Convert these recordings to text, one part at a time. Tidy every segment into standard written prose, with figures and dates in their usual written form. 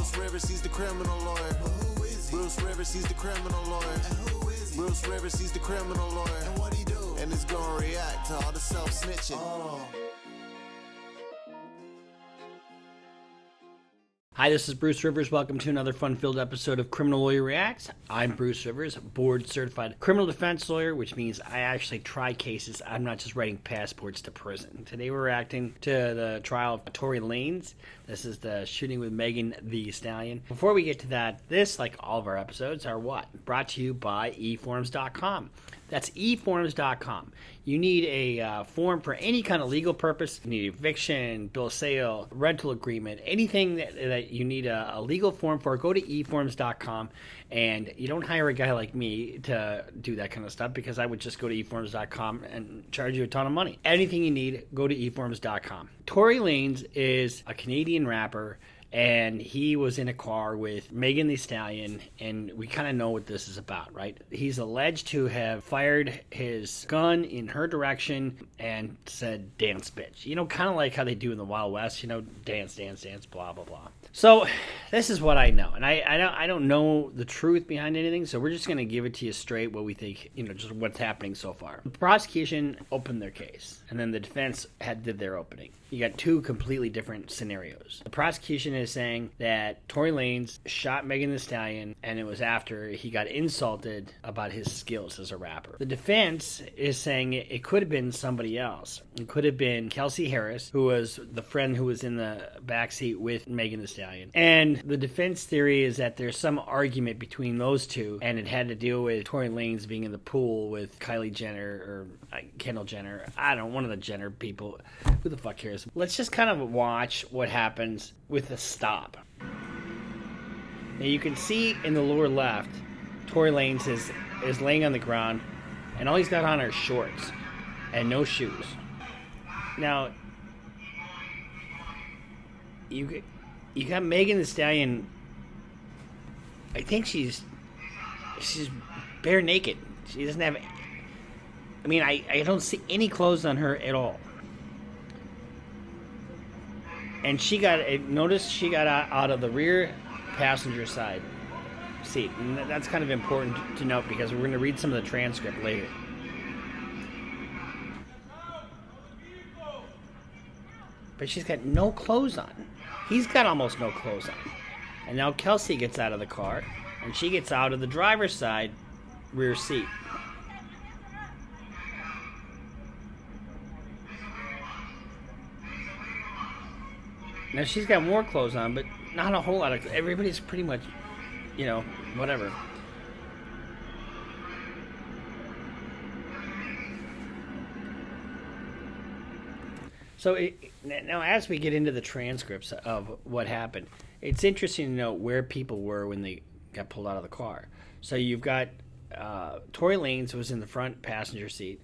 Bruce Rivers, he's the criminal lawyer. Who is he? Bruce Rivers, he's the criminal lawyer. And who is he? Bruce Rivers, he's the criminal lawyer. And what he do? And he's gonna react to all the self-snitching. Hi, this is Bruce Rivers. Welcome to another fun-filled episode of Criminal Lawyer Reacts. I'm Bruce Rivers, board-certified criminal defense lawyer, which means I actually try cases. I'm not just writing passports to prison. Today we're reacting to the trial of Torey Lanez. This is the shooting with Megan Thee Stallion. Before we get to that, this, like all of our episodes, are what? Brought to you by eForms.com. That's eForms.com. You need a form for any kind of legal purpose. You need eviction, bill of sale, rental agreement, anything that you need a legal form for. Go to eForms.com, and you don't hire a guy like me to do that kind of stuff because I would just go to eForms.com and charge you a ton of money. Anything you need, go to eForms.com. Torey Lanez is a Canadian rapper, and he was in a car with Megan Thee Stallion, and we kind of know what this is about, right? He's alleged to have fired his gun in her direction and said, "Dance, bitch." You know, kind of like how they do in the Wild West, you know, dance, dance, dance, blah, blah, blah. So this is what I know, and I don't know the truth behind anything, so we're just going to give it to you straight what we think, you know, just what's happening so far. The prosecution opened their case, and then the defense did their opening. You got two completely different scenarios. The prosecution is saying that Torey Lanez shot Megan Thee Stallion, and it was after he got insulted about his skills as a rapper. The defense is saying it could have been somebody else. It could have been Kelsey Harris, who was the friend who was in the backseat with Megan Thee Stallion. And the defense theory is that there's some argument between those two, and it had to deal with Torey Lanez being in the pool with Kylie Jenner or Kendall Jenner. I don't know, one of the Jenner people. Who the fuck cares? Let's just kind of watch what happens with the stop. Now you can see in the lower left, Torey Lanez is laying on the ground, and all he's got on are shorts and no shoes. Now, you got Megan Thee Stallion. I think she's bare naked. She doesn't have. I mean, I don't see any clothes on her at all. And notice she got out of the rear passenger side seat. And that's kind of important to note because we're going to read some of the transcript later. But she's got no clothes on. He's got almost no clothes on. And now Kelsey gets out of the car, and she gets out of the driver's side rear seat. Now, she's got more clothes on, but not a whole lot of... Everybody's pretty much, you know, whatever. So, now as we get into the transcripts of what happened, it's interesting to know where people were when they got pulled out of the car. So, you've got Torey Lanez was in the front passenger seat.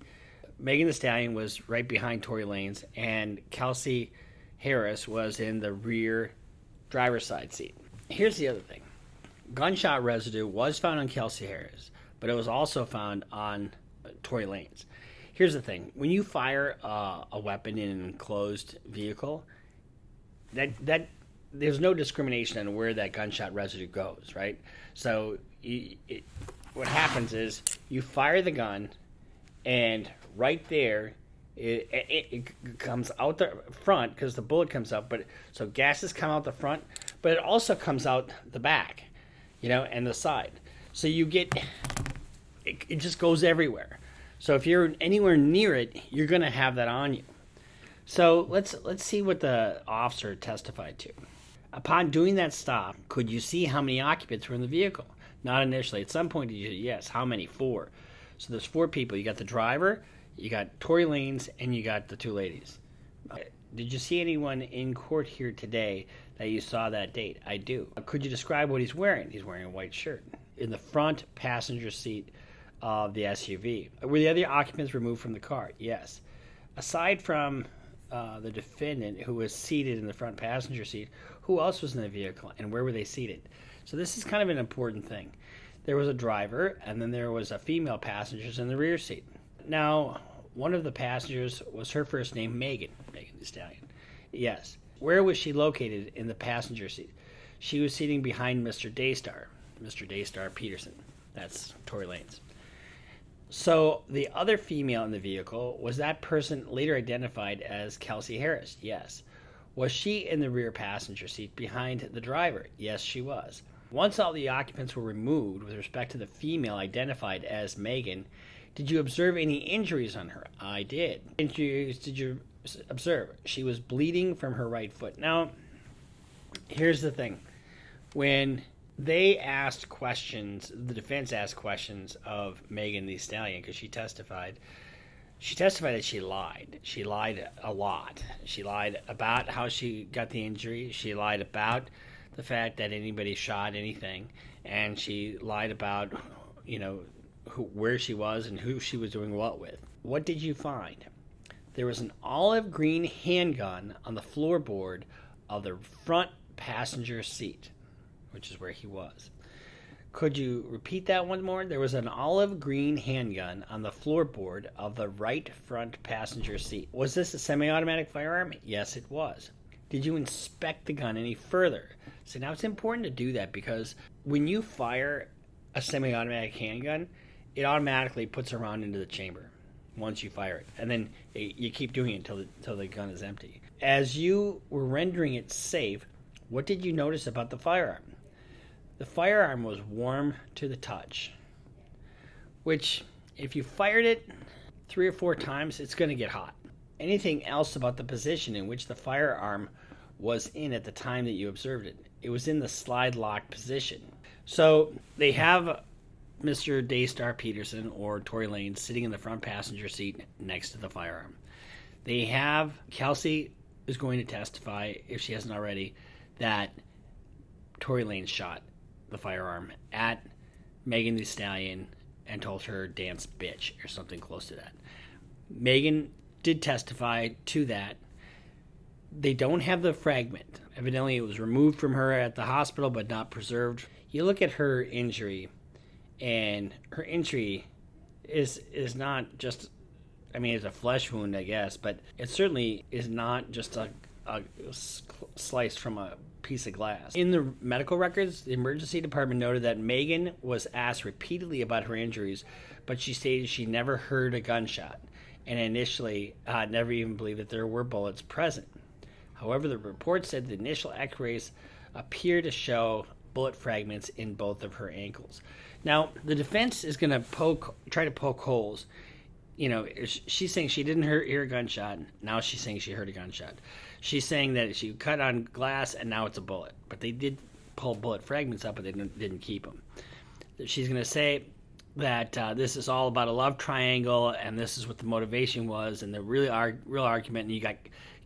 Megan Thee Stallion was right behind Torey Lanez, and Kelsey Harris was in the rear driver's side seat. Here's the other thing. Gunshot residue was found on Kelsey Harris, but it was also found on Torey Lanez. Here's the thing. When you fire a weapon in an enclosed vehicle, that there's no discrimination on where that gunshot residue goes, right? So what happens is you fire the gun, and right there, it comes out the front because the bullet comes out, but so gases come out the front, but it also comes out the back, you know, and the side. So you get it just goes everywhere. So if you're anywhere near it, you're going to have that on you. So let's see what the officer testified to. Upon doing that stop, could you see how many occupants were in the vehicle? Not initially. At some point, did you? Yes. How many? 4. So there's 4 people. You got the driver, you got Torey Lanez, and you got the 2 ladies. Did you see anyone in court here today that you saw that date? I do. Could you describe what he's wearing? He's wearing a white shirt. In the front passenger seat of the SUV. Were the other occupants removed from the car? Yes. Aside from the defendant who was seated in the front passenger seat, who else was in the vehicle and where were they seated? So this is kind of an important thing. There was a driver, and then there was a female passenger in the rear seat. Now, one of the passengers was her first name, Megan Thee Stallion. Yes. Where was she located in the passenger seat? She was sitting behind Mr. Daystar Peterson. That's Torey Lanez. So the other female in the vehicle, was that person later identified as Kelsey Harris? Yes. Was she in the rear passenger seat behind the driver? Yes, she was. Once all the occupants were removed with respect to the female identified as Megan, did you observe any injuries on her? I did. Injuries did you observe? She was bleeding from her right foot. Now, here's the thing. When they asked questions, the defense asked questions of Megan Thee Stallion, because she testified that she lied. She lied a lot. She lied about how she got the injury. She lied about the fact that anybody shot anything. And she lied about, where she was and who she was doing what with. What did you find? There was an olive green handgun on the floorboard of the front passenger seat, which is where he was. Could you repeat that one more? There was an olive green handgun on the floorboard of the right front passenger seat. Was this a semi-automatic firearm? Yes, it was. Did you inspect the gun any further? So now it's important to do that, because when you fire a semi-automatic handgun, it automatically puts a round into the chamber once you fire it. And then you keep doing it until the gun is empty. As you were rendering it safe, what did you notice about the firearm? The firearm was warm to the touch, which if you fired it 3 or 4 times, it's going to get hot. Anything else about the position in which the firearm was in at the time that you observed it? It was in the slide lock position. So they have Mr. Daystar Peterson or Torey Lanez sitting in the front passenger seat next to the firearm. They have Kelsey is going to testify, if she hasn't already, that Torey Lanez shot the firearm at Megan Thee Stallion and told her dance bitch or something close to that. Megan did testify to that. They don't have the fragment. Evidently it was removed from her at the hospital but not preserved. You look at her injury, and her injury is not just, it's a flesh wound, I guess, but it certainly is not just a slice from a piece of glass. In the medical records, the emergency department noted that Megan was asked repeatedly about her injuries, but she stated she never heard a gunshot and initially never even believed that there were bullets present. However, the report said the initial x-rays appear to show bullet fragments in both of her ankles. Now, the defense is going to try to poke holes. She's saying she didn't hear a gunshot. Now she's saying she heard a gunshot. She's saying that she cut on glass and now it's a bullet. But they did pull bullet fragments up, but they didn't keep them. She's going to say that this is all about a love triangle, and this is what the motivation was, and the real argument, and you got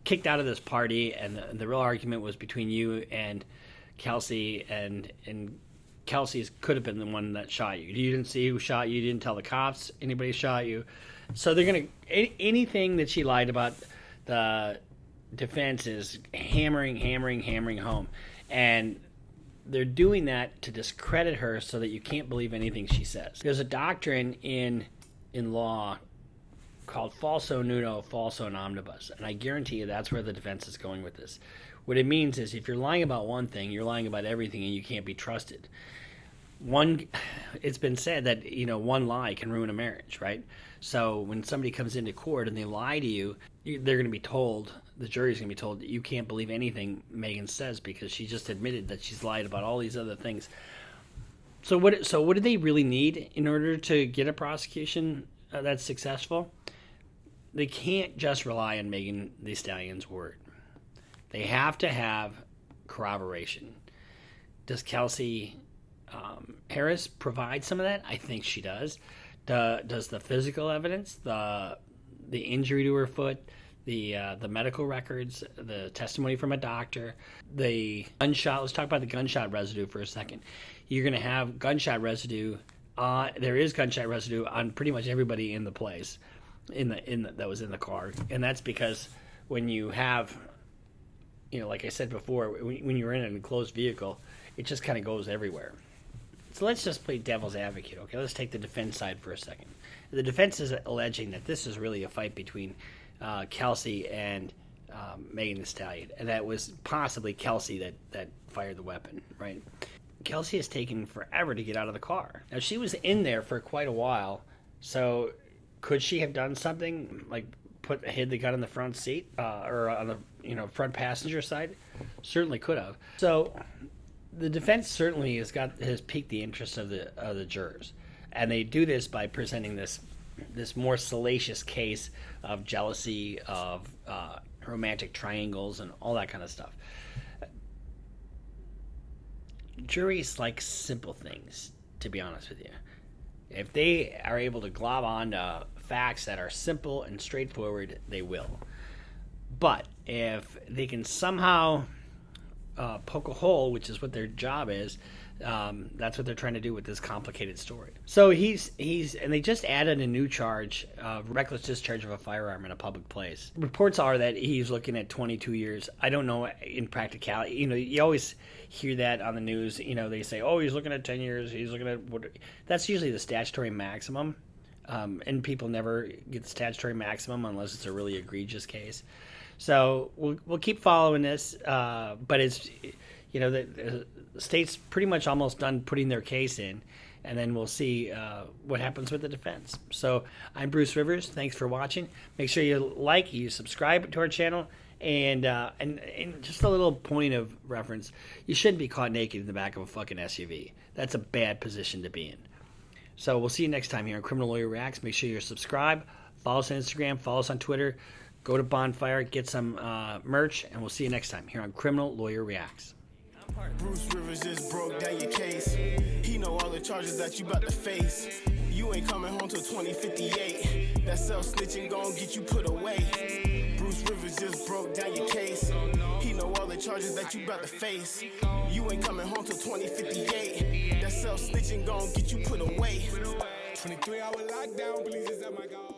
kicked out of this party, and the real argument was between you and Kelsey, and Kelsey's could have been the one that shot you. You didn't see who shot you. You didn't tell the cops anybody shot you. So they're going to, anything that she lied about, the defense is hammering home. And they're doing that to discredit her so that you can't believe anything she says. There's a doctrine in law called falso nudo, falso in omnibus. And I guarantee you that's where the defense is going with this. What it means is if you're lying about one thing, you're lying about everything, and you can't be trusted. It's been said that, one lie can ruin a marriage, right? So when somebody comes into court and they lie to you, they're going to be told, the jury's going to be told, that you can't believe anything Megan says because she just admitted that she's lied about all these other things. So what do they really need in order to get a prosecution that's successful? They can't just rely on Megan Thee Stallion's word. They have to have corroboration. Does Kelsey Harris provide some of that? I think she does. Does the physical evidence, the injury to her foot, the medical records, the testimony from a doctor, the gunshot? Let's talk about the gunshot residue for a second. You're going to have gunshot residue. There is gunshot residue on pretty much everybody in the place, that was in the car, and that's because when you have, like I said before, when you're in an enclosed vehicle, it just kind of goes everywhere. So let's just play devil's advocate, okay? Let's take the defense side for a second. The defense is alleging that this is really a fight between Kelsey and Megan Thee Stallion, and that was possibly Kelsey that fired the weapon, right? Kelsey has taken forever to get out of the car. Now, she was in there for quite a while, so could she have done something like hid the gun in the front seat or on the front passenger side? Certainly could have. So the defense certainly has piqued the interest of the jurors, and they do this by presenting this more salacious case of jealousy, of romantic triangles, and all that kind of stuff. Juries like simple things, to be honest with you. If they are able to glob on to facts that are simple and straightforward, they will. But if they can somehow poke a hole, which is what their job is, that's what they're trying to do with this complicated story. So and they just added a new charge of reckless discharge of a firearm in a public place. Reports are that he's looking at 22 years. I don't know in practicality. You always hear that on the news. They say, oh, he's looking at 10 years. He's looking at what? That's usually the statutory maximum. And people never get the statutory maximum unless it's a really egregious case. So we'll keep following this, but it's the state's pretty much almost done putting their case in, and then we'll see what happens with the defense. So I'm Bruce Rivers. Thanks for watching. Make sure you subscribe to our channel, and just a little point of reference: you shouldn't be caught naked in the back of a fucking SUV. That's a bad position to be in. So we'll see you next time here on Criminal Lawyer Reacts. Make sure you're subscribed. Follow us on Instagram. Follow us on Twitter. Go to Bonfire, get some merch, and we'll see you next time here on Criminal Lawyer Reacts. Bruce Rivers just broke down your case. He know all the charges that you about to face. You ain't coming home till 2058. That self-snitching gon' get you put away. Bruce Rivers just broke down your case. He know all the charges that you about to face. You ain't coming home till 2058. That self-snitching gon' get you put away. 23-hour lockdown, please just let my God.